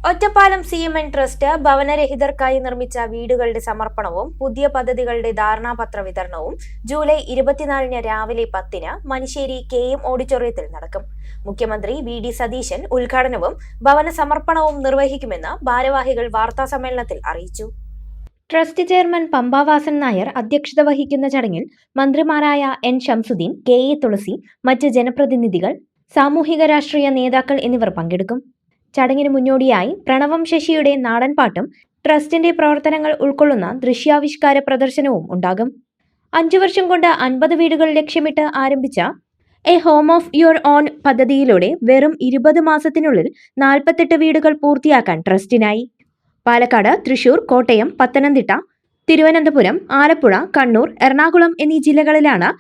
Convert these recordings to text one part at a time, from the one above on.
Ottapalam CMN trust ഭവനരഹിതർക്കായി നിർമ്മിച്ച വീടുകളുടെ സമർപ്പണവും പുതിയ പദ്ധതികളുടെ ധാരണാപത്ര വിതരണവും ജൂലൈ 24 രാവിലെ 10 മണിശ്ശേരി KM ഓഡിറ്റോറിയത്തിൽ നടക്കും. മുഖ്യമന്ത്രി VD സതീശൻ ഉദ്ഘാടനവും ഭവന സമർപ്പണവും നിർവഹിക്കുമെന്ന് ഭാരവാഹികൾ വാർത്താസമ്മേളനത്തിൽ അറിയിച്ചു. ട്രസ്റ്റ് ചെയർമാൻ പമ്പാവാസൻ നായർ അധ്യക്ഷത വഹിക്കുന്ന ചടങ്ങിൽ മന്ത്രിമാരായ N ഷംസുദ്ദീൻ, KA തുളസി, മറ്റ് ജനപ്രതിനിധികൾ, സാമൂഹിക രാഷ്ട്രീയ നേതാക്കൾ എന്നിവർ പങ്കെടുക്കും. ചടങ്ങിന് മുന്നോടിയായി പ്രണവം ശശിയുടെ നാടൻപാട്ടും ട്രസ്റ്റിന്റെ പ്രവർത്തനങ്ങൾ ഉൾക്കൊള്ളുന്ന ദൃശ്യാവിഷ്കാര പ്രദർശനവും ഉണ്ടാകും. 5 വർഷം കൊണ്ട് 50 വീടുകൾ ലക്ഷ്യമിട്ട് ആരംഭിച്ച A home of your own പദ്ധതിയിലൂടെ വെറും 20 മാസത്തിനുള്ളിൽ 48 വീടുകൾ പൂർത്തിയാക്കാൻ ട്രസ്റ്റിനായി. പാലക്കാട്, തൃശൂർ, കോട്ടയം, പത്തനംതിട്ട, തിരുവനന്തപുരം, ആലപ്പുഴ, കണ്ണൂർ, എറണാകുളം എന്നീ ജില്ലകളിലാണ്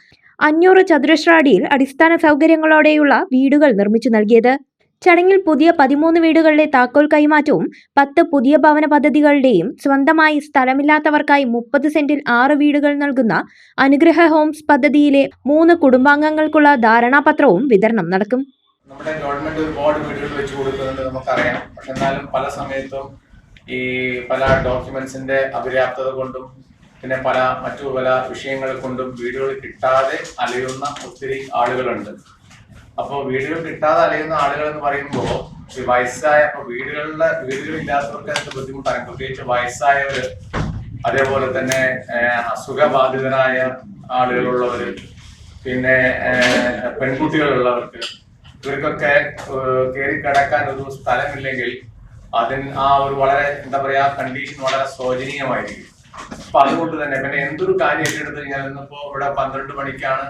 500 ചതുരശ്ര അടിയിൽ അടിസ്ഥാന സൗകര്യങ്ങളോടെയുള്ള വീടുകൾ നിർമ്മിച്ചു നൽകിയത്. ചടങ്ങിൽ പുതിയ 13 വീടുകളുടെ താക്കോൽ കൈമാറ്റവും 10 പുതിയ ഭവന പദ്ധതികളുടെയും സ്വന്തമായി സ്ഥലമില്ലാത്തവർക്കായി 30 സെന്റിൽ 6 വീടുകൾ നൽകുന്ന അനുഗ്രഹ ഹോംസ് പദ്ധതിയിലെ 3 കുടുംബാംഗങ്ങൾക്കുള്ള ധാരണാപത്രവും വിതരണം നടക്കും. നമ്മുടെ ഗവൺമെന്റ് ഒരുപാട് വീടുകൾ വെച്ച് കൊടുക്കുന്നുണ്ട്, നമുക്കറിയാം. പക്ഷെ എന്നാലും പല സമയത്തും ഈ പല ഡോക്യുമെന്റ്സിന്റെ അപര്യാപ്തത കൊണ്ടും പിന്നെ മറ്റു പല വിഷയങ്ങൾ കൊണ്ടും വീടുകൾ കിട്ടാതെ അലയുന്ന ഒത്തിരി ആളുകളുണ്ട്. അപ്പോൾ വീടുകൾ കിട്ടാതെ അലയുന്ന ആളുകൾ എന്ന് പറയുമ്പോൾ ഈ വയസ്സായ വീടുകളില്ലാത്തവർക്ക് അതിന്റെ ബുദ്ധിമുട്ടാണ്. പ്രത്യേകിച്ച് വയസ്സായവര്, അതേപോലെ തന്നെ അസുഖബാധിതരായ ആളുകളുള്ളവര്, പിന്നെ പെൺകുട്ടികളുള്ളവർക്ക്, ഇവർക്കൊക്കെ കയറി കിടക്കാൻ ഒരു സ്ഥലമില്ലെങ്കിൽ ആ ഒരു വളരെ കണ്ടീഷൻ വളരെ ശോചനീയമായിരിക്കും. അപ്പൊ അതുകൊണ്ട് തന്നെ പിന്നെ എന്തൊരു കാര്യം ഏറ്റെടുത്ത് കഴിഞ്ഞാൽ ഇന്നിപ്പോ ഇവിടെ 12 മണിക്കാണ്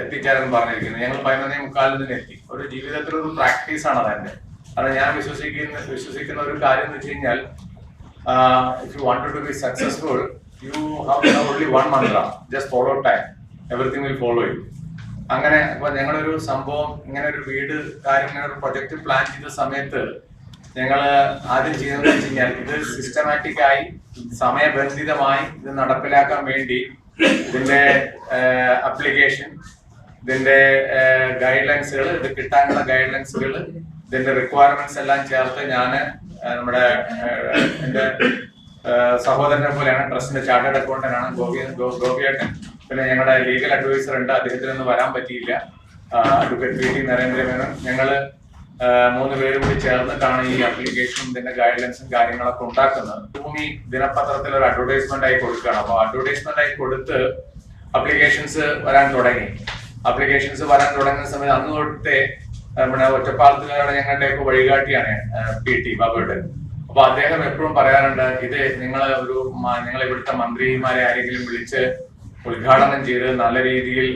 എത്തിച്ചേരാൻ പറഞ്ഞിരിക്കുന്നത്. ഞങ്ങൾ 11:45 എത്തി. ഒരു ജീവിതത്തിലൊരു പ്രാക്ടീസാണ് അതെന്റെ. കാരണം ഞാൻ വിശ്വസിക്കുന്ന ഒരു കാര്യം എന്ന് വെച്ച് കഴിഞ്ഞാൽ, if you wanted to be successful, you have only one mantra, just follow time, everything will follow you. അങ്ങനെ ഇപ്പൊ ഞങ്ങളൊരു സംഭവം ഇങ്ങനെ ഒരു ഇങ്ങനെ ഒരു പ്രൊജക്ട് പ്ലാൻ ചെയ്ത സമയത്ത് ഞങ്ങൾ ആദ്യം ചെയ്തതെന്ന് വെച്ച് കഴിഞ്ഞാൽ ഇത് സിസ്റ്റമാറ്റിക് ആയി സമയബന്ധിതമായി ഇത് നടപ്പിലാക്കാൻ വേണ്ടി ഇതിന്റെ അപ്ലിക്കേഷൻ, ഇതിന്റെ ഗൈഡ് ലൈൻസുകൾ, ഇത് കിട്ടാനുള്ള ഗൈഡ് ലൈൻസുകൾ, ഇതിന്റെ റിക്വയർമെന്റ്സ് എല്ലാം ചേർത്ത് നമ്മുടെ എന്റെ സഹോദരനെ പോലെയാണ്, ട്രസ്റ്റിന്റെ ചാർട്ടേഡ് അക്കൗണ്ടന്റ് ആണ് ഗോപിയേട്ടൻ. പിന്നെ ഞങ്ങളുടെ ലീഗൽ അഡ്വൈസർ ഉണ്ട്, അദ്ദേഹത്തിന് ഒന്നും വരാൻ പറ്റിയില്ല, അഡ്വക്കേറ്റ് VT നരേന്ദ്രമേനോൻ. ഞങ്ങള് 3 പേരും കൂടി ചേർന്നിട്ടാണ് ഈ അപ്ലിക്കേഷനും ഇതിന്റെ ഗൈഡ് ലൈൻസും കാര്യങ്ങളൊക്കെ ഉണ്ടാക്കുന്നത്. ഭൂമി ദിനപത്രത്തിൽ ഒരു അഡ്വർടൈസ്മെന്റ് ആയി കൊടുക്കുകയാണ്. അപ്പോൾ അഡ്വർടൈസ്മെന്റ് ആയി കൊടുത്ത് അപ്ലിക്കേഷൻസ് വരാൻ തുടങ്ങി. സമയത്ത് അന്ന് തൊട്ടേ നമ്മുടെ ഒറ്റപ്പാലത്തുകാരുടെ ഞങ്ങളുടെയൊക്കെ വഴികാട്ടിയാണ് PT ബാബുട്ട്. അപ്പൊ അദ്ദേഹം എപ്പോഴും പറയാറുണ്ട്, ഇത് നിങ്ങൾ ഇവിടുത്തെ മന്ത്രിമാരെ ആരെങ്കിലും വിളിച്ച് ഉദ്ഘാടനം ചെയ്ത് നല്ല രീതിയിൽ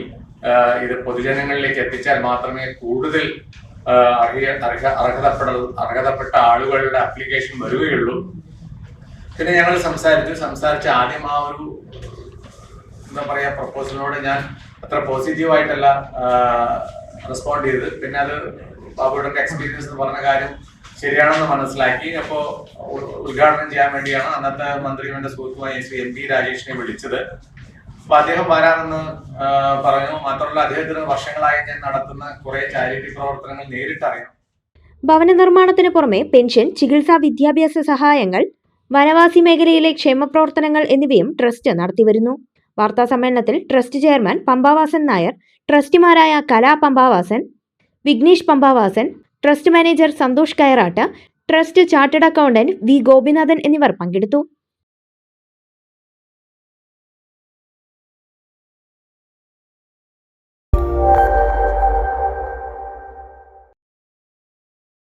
ഇത് പൊതുജനങ്ങളിലേക്ക് എത്തിച്ചാൽ മാത്രമേ കൂടുതൽ അർഹതപ്പെട്ട ആളുകളുടെ അപ്ലിക്കേഷൻ വരികയുള്ളൂ. പിന്നെ ഞങ്ങൾ സംസാരിച്ച് ആദ്യം ആ ഒരു പ്രപ്പോസലിനോട് ഞാൻ അത്ര പോസിറ്റീവായിട്ടല്ല റെസ്പോണ്ട് ചെയ്ത്. പിന്നെ അത് ബാബുയുടെ എക്സ്പീരിയൻസ് എന്ന് പറഞ്ഞ കാര്യം ശരിയാണെന്ന് മനസ്സിലാക്കി. അപ്പോ ഉദ്ഘാടനം ചെയ്യാൻ വേണ്ടിയാണ് അന്നത്തെ മന്ത്രിയുടെ സുഹൃത്തുമായ ശ്രീ MP രാജേഷിനെ വിളിച്ചത്. അപ്പൊ അദ്ദേഹം വരാമെന്ന് പറഞ്ഞു. മാത്രമല്ല അദ്ദേഹത്തിന് വർഷങ്ങളായി ഞാൻ നടത്തുന്ന കുറെ ചാരിറ്റി പ്രവർത്തനങ്ങൾ നേരിട്ടറിയാം. ഭവന നിർമ്മാണത്തിന് പുറമെ പെൻഷൻ, ചികിത്സാ, വിദ്യാഭ്യാസ സഹായങ്ങൾ, വനവാസി മേഖലയിലെ ക്ഷേമപ്രവർത്തനങ്ങൾ എന്നിവയും ട്രസ്റ്റ് നടത്തിവരുന്നു. വാർത്താ സമ്മേളനത്തിൽ ട്രസ്റ്റ് ചെയർമാൻ പമ്പാവാസൻ നായർ, ട്രസ്റ്റിമാരായ Kala Pampavasan, Vignesh Pampavasan, trust manager Santhosh Kayarattu, trust chartered accountant V Gopinathan എന്നിവർ പങ്കെടുത്തു.